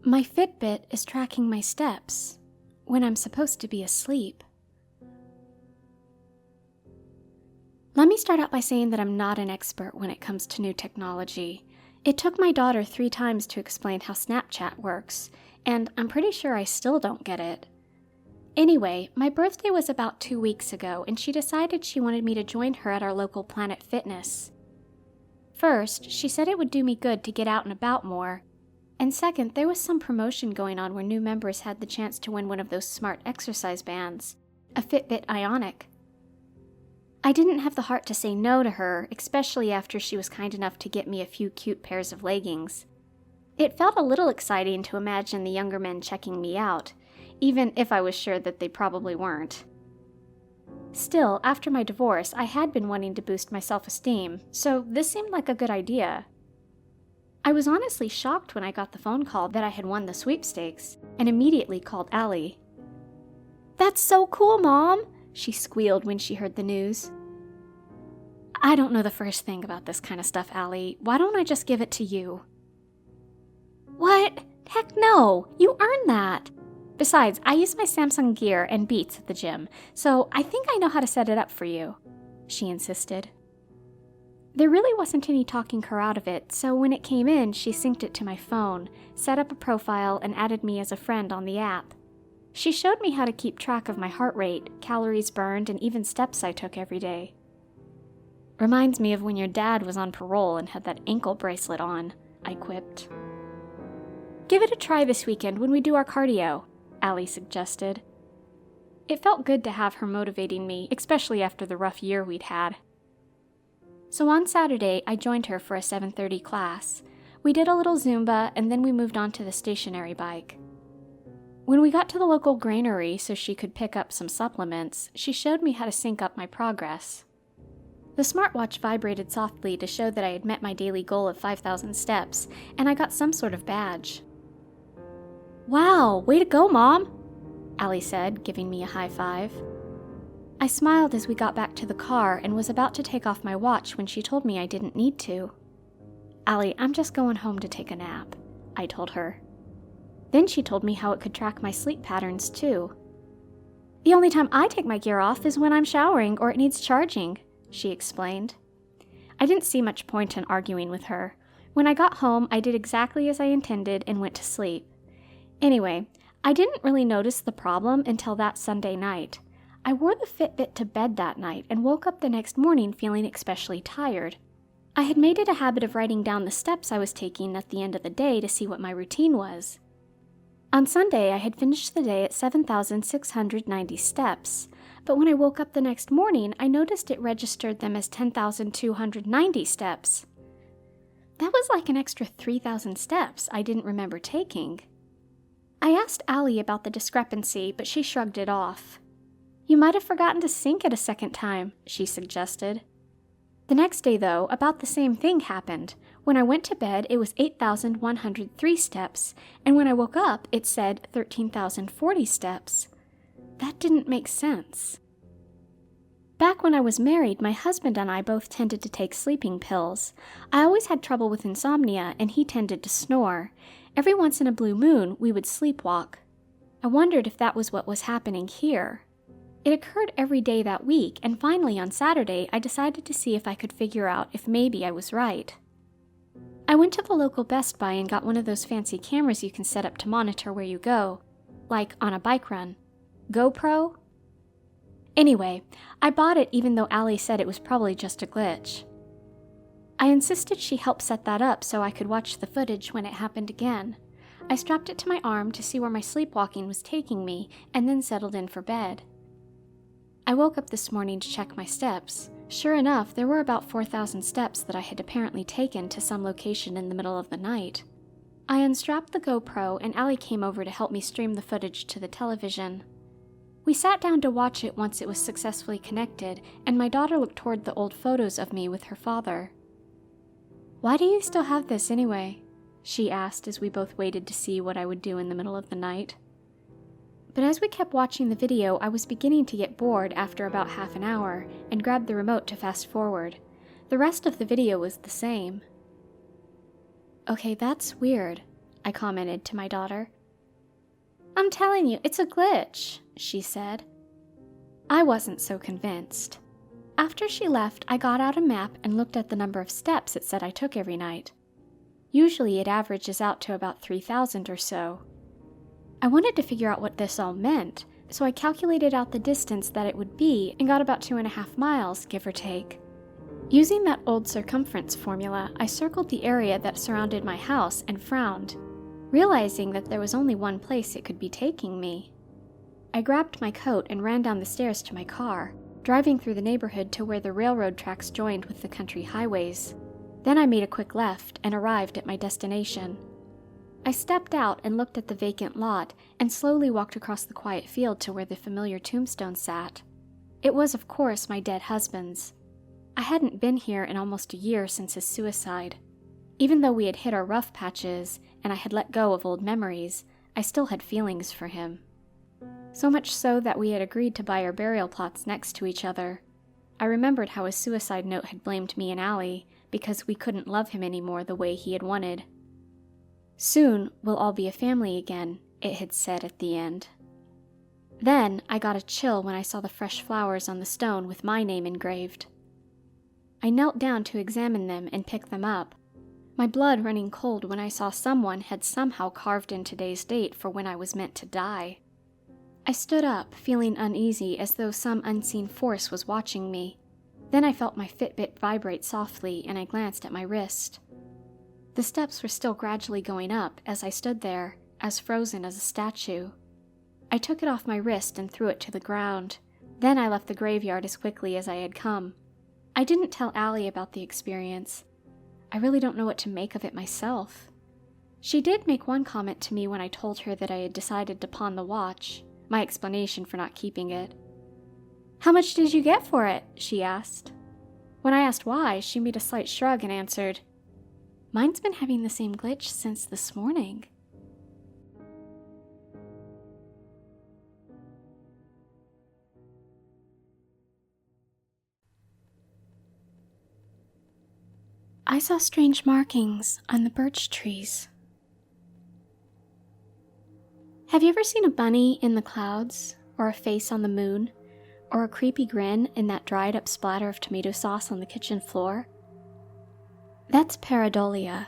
My Fitbit is tracking my steps when I'm supposed to be asleep. Let me start out by saying that I'm not an expert when it comes to new technology. It took my daughter 3 times to explain how Snapchat works, and I'm pretty sure I still don't get it. Anyway, my birthday was about 2 weeks ago, and she decided she wanted me to join her at our local Planet Fitness. First, she said it would do me good to get out and about more, and second, there was some promotion going on where new members had the chance to win one of those smart exercise bands, a Fitbit Ionic. I didn't have the heart to say no to her, especially after she was kind enough to get me a few cute pairs of leggings. It felt a little exciting to imagine the younger men checking me out, even if I was sure that they probably weren't. Still, after my divorce, I had been wanting to boost my self-esteem, so this seemed like a good idea. I was honestly shocked when I got the phone call that I had won the sweepstakes, and immediately called Allie. "That's so cool, Mom!" she squealed when she heard the news. "I don't know the first thing about this kind of stuff, Allie. Why don't I just give it to you?" "What? Heck no! You earned that! Besides, I use my Samsung Gear and Beats at the gym, so I think I know how to set it up for you," she insisted. There really wasn't any talking her out of it, so when it came in, she synced it to my phone, set up a profile, and added me as a friend on the app. She showed me how to keep track of my heart rate, calories burned, and even steps I took every day. "Reminds me of when your dad was on parole and had that ankle bracelet on," I quipped. "Give it a try this weekend when we do our cardio," Allie suggested. It felt good to have her motivating me, especially after the rough year we'd had. So on Saturday, I joined her for a 7:30 class. We did a little Zumba, and then we moved on to the stationary bike. When we got to the local granary so she could pick up some supplements, she showed me how to sync up my progress. The smartwatch vibrated softly to show that I had met my daily goal of 5,000 steps, and I got some sort of badge. "Wow, way to go, Mom!" Allie said, giving me a high five. I smiled as we got back to the car and was about to take off my watch when she told me I didn't need to. "Allie, I'm just going home to take a nap," I told her. Then she told me how it could track my sleep patterns, too. "The only time I take my gear off is when I'm showering or it needs charging," she explained. I didn't see much point in arguing with her. When I got home, I did exactly as I intended and went to sleep. Anyway, I didn't really notice the problem until that Sunday night. I wore the Fitbit to bed that night and woke up the next morning feeling especially tired. I had made it a habit of writing down the steps I was taking at the end of the day to see what my routine was. On Sunday, I had finished the day at 7,690 steps, but when I woke up the next morning, I noticed it registered them as 10,290 steps. That was like an extra 3,000 steps I didn't remember taking. I asked Allie about the discrepancy, but she shrugged it off. "You might have forgotten to sync it a second time," she suggested. The next day, though, about the same thing happened. When I went to bed, it was 8,103 steps, and when I woke up, it said 13,040 steps. That didn't make sense. Back when I was married, my husband and I both tended to take sleeping pills. I always had trouble with insomnia, and he tended to snore. Every once in a blue moon, we would sleepwalk. I wondered if that was what was happening here. It occurred every day that week, and finally on Saturday, I decided to see if I could figure out if maybe I was right. I went to the local Best Buy and got one of those fancy cameras you can set up to monitor where you go, like on a bike run. GoPro? Anyway, I bought it even though Allie said it was probably just a glitch. I insisted she help set that up so I could watch the footage when it happened again. I strapped it to my arm to see where my sleepwalking was taking me, and then settled in for bed. I woke up this morning to check my steps. Sure enough, there were about 4,000 steps that I had apparently taken to some location in the middle of the night. I unstrapped the GoPro, and Allie came over to help me stream the footage to the television. We sat down to watch it once it was successfully connected, and my daughter looked toward the old photos of me with her father. "Why do you still have this anyway?" she asked as we both waited to see what I would do in the middle of the night. But as we kept watching the video, I was beginning to get bored after about half an hour, and grabbed the remote to fast forward. The rest of the video was the same. "Okay, that's weird," I commented to my daughter. I'm telling you, it's a glitch, she said. I wasn't so convinced. After she left, I got out a map and looked at the number of steps it said I took every night. Usually it averages out to about 3,000 or so. I wanted to figure out what this all meant, so I calculated out the distance that it would be and got about 2.5 miles, give or take. Using that old circumference formula, I circled the area that surrounded my house and frowned, realizing that there was only one place it could be taking me. I grabbed my coat and ran down the stairs to my car, driving through the neighborhood to where the railroad tracks joined with the country highways. Then I made a quick left and arrived at my destination. I stepped out and looked at the vacant lot and slowly walked across the quiet field to where the familiar tombstone sat. It was, of course, my dead husband's. I hadn't been here in almost a year since his suicide. Even though we had hit our rough patches and I had let go of old memories, I still had feelings for him. So much so that we had agreed to buy our burial plots next to each other. I remembered how his suicide note had blamed me and Allie because we couldn't love him anymore the way he had wanted. Soon we'll all be a family again, it had said at the end. Then I got a chill when I saw the fresh flowers on the stone with my name engraved. I knelt down to examine them and pick them up, my blood running cold when I saw someone had somehow carved in today's date for when I was meant to die. I stood up, feeling uneasy as though some unseen force was watching me. Then I felt my Fitbit vibrate softly and I glanced at my wrist. The steps were still gradually going up as I stood there, as frozen as a statue. I took it off my wrist and threw it to the ground. Then I left the graveyard as quickly as I had come. I didn't tell Allie about the experience. I really don't know what to make of it myself. She did make one comment to me when I told her that I had decided to pawn the watch, my explanation for not keeping it. "How much did you get for it?" she asked. When I asked why, she made a slight shrug and answered, "Mine's been having the same glitch since this morning." I saw strange markings on the birch trees. Have you ever seen a bunny in the clouds, or a face on the moon, or a creepy grin in that dried up splatter of tomato sauce on the kitchen floor? That's pareidolia.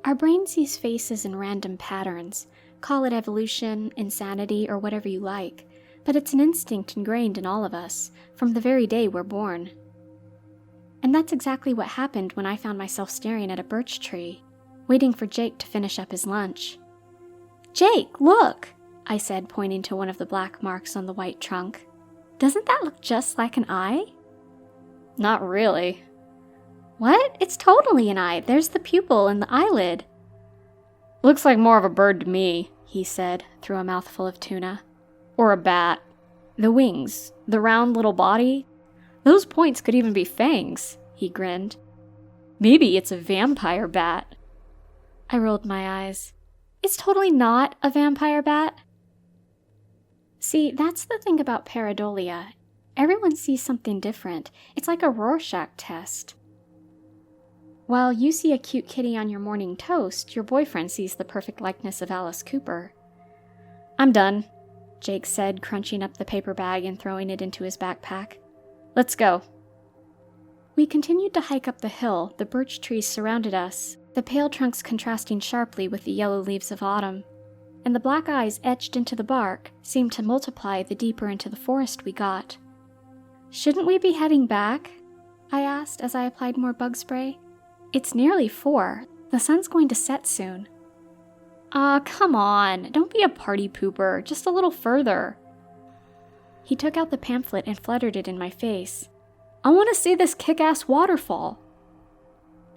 Our brain sees faces in random patterns. Call it evolution, insanity, or whatever you like, but it's an instinct ingrained in all of us, from the very day we're born. And that's exactly what happened when I found myself staring at a birch tree, waiting for Jake to finish up his lunch. "Jake, look!" I said, pointing to one of the black marks on the white trunk. "Doesn't that look just like an eye?" "Not really." "What? It's totally an eye. There's the pupil and the eyelid." "Looks like more of a bird to me," he said, through a mouthful of tuna. "Or a bat. The wings, the round little body. Those points could even be fangs," he grinned. "Maybe it's a vampire bat." I rolled my eyes. "It's totally not a vampire bat." See, that's the thing about pareidolia. Everyone sees something different. It's like a Rorschach test. While you see a cute kitty on your morning toast, your boyfriend sees the perfect likeness of Alice Cooper. "I'm done," Jake said, crunching up the paper bag and throwing it into his backpack. "Let's go." We continued to hike up the hill. The birch trees surrounded us, the pale trunks contrasting sharply with the yellow leaves of autumn, and the black eyes etched into the bark seemed to multiply the deeper into the forest we got. "Shouldn't we be heading back?" I asked as I applied more bug spray. "It's nearly 4. The sun's going to set soon." Come on. Don't be a party pooper. Just a little further." He took out the pamphlet and fluttered it in my face. "I want to see this kick-ass waterfall."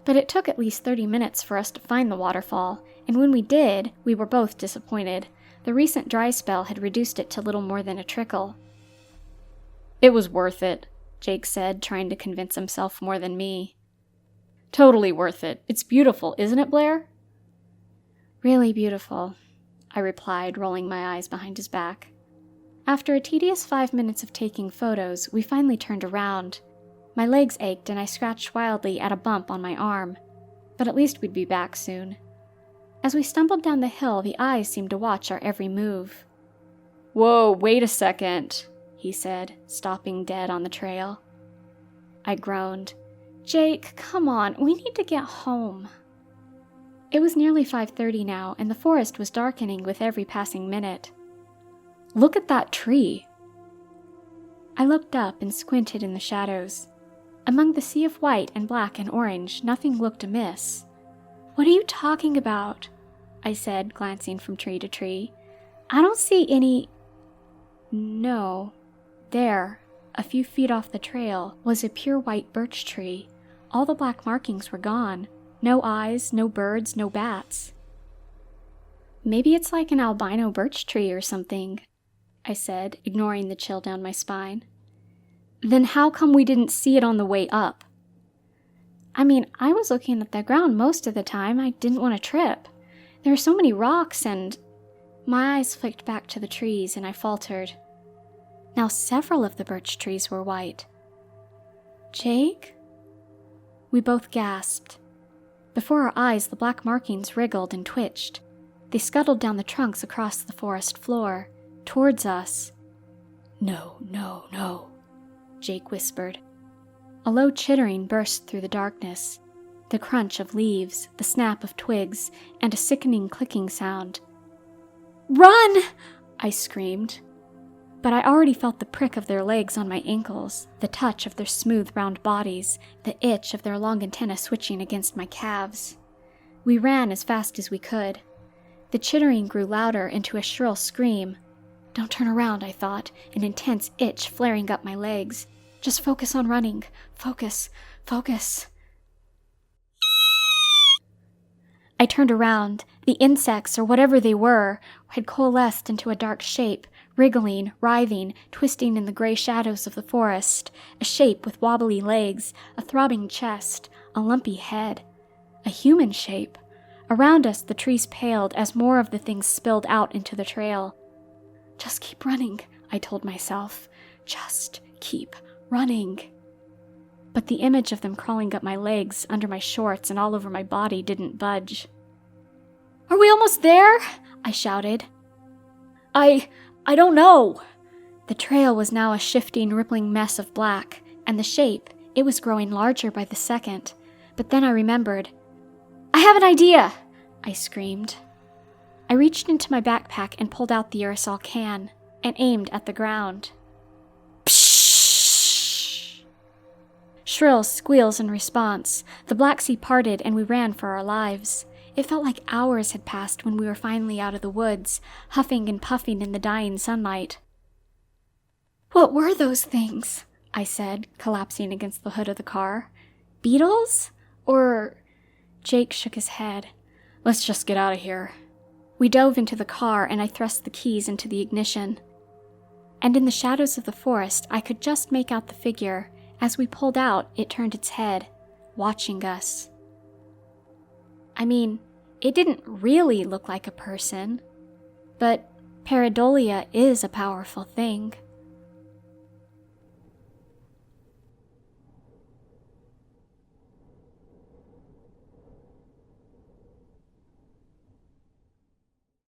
But it took at least 30 minutes for us to find the waterfall, and when we did, we were both disappointed. The recent dry spell had reduced it to little more than a trickle. "It was worth it," Jake said, trying to convince himself more than me. "Totally worth it. It's beautiful, isn't it, Blair?" "Really beautiful," I replied, rolling my eyes behind his back. After a tedious 5 minutes of taking photos, we finally turned around. My legs ached and I scratched wildly at a bump on my arm, but at least we'd be back soon. As we stumbled down the hill, the eyes seemed to watch our every move. "Whoa, wait a second," he said, stopping dead on the trail. I groaned. "Jake, come on, we need to get home." It was nearly 5:30 now, and the forest was darkening with every passing minute. "Look at that tree." I looked up and squinted in the shadows. Among the sea of white and black and orange, nothing looked amiss. "What are you talking about?" I said, glancing from tree to tree. "I don't see any—" No. There, a few feet off the trail, was a pure white birch tree. All the black markings were gone. No eyes, no birds, no bats. "Maybe it's like an albino birch tree or something," I said, ignoring the chill down my spine. "Then how come we didn't see it on the way up?" "I mean, I was looking at the ground most of the time. I didn't want to trip. There are so many rocks and—" My eyes flicked back to the trees and I faltered. Now several of the birch trees were white. "Jake?" We both gasped. Before our eyes, the black markings wriggled and twitched. They scuttled down the trunks across the forest floor, towards us. "No, no, no," Jake whispered. A low chittering burst through the darkness. The crunch of leaves, the snap of twigs, and a sickening clicking sound. "Run!" I screamed. But I already felt the prick of their legs on my ankles, the touch of their smooth round bodies, the itch of their long antennae switching against my calves. We ran as fast as we could. The chittering grew louder into a shrill scream. Don't turn around, I thought, an intense itch flaring up my legs. Just focus on running. Focus, focus. I turned around. The insects, or whatever they were, had coalesced into a dark shape, wriggling, writhing, twisting in the gray shadows of the forest, a shape with wobbly legs, a throbbing chest, a lumpy head. A human shape. Around us, the trees paled as more of the things spilled out into the trail. Just keep running, I told myself. Just keep running. But the image of them crawling up my legs, under my shorts, and all over my body didn't budge. "Are we almost there?" I shouted. I don't know." The trail was now a shifting, rippling mess of black, and the shape, it was growing larger by the second. But then I remembered. "I have an idea!" I screamed. I reached into my backpack and pulled out the aerosol can, and aimed at the ground. Pshh! Shrill squeals in response. The Black Sea parted and we ran for our lives. It felt like hours had passed when we were finally out of the woods, huffing and puffing in the dying sunlight. "What were those things?" I said, collapsing against the hood of the car. "Beetles? Or—" Jake shook his head. "Let's just get out of here." We dove into the car and I thrust the keys into the ignition. And in the shadows of the forest, I could just make out the figure. As we pulled out, it turned its head, watching us. I mean, it didn't really look like a person, but pareidolia is a powerful thing.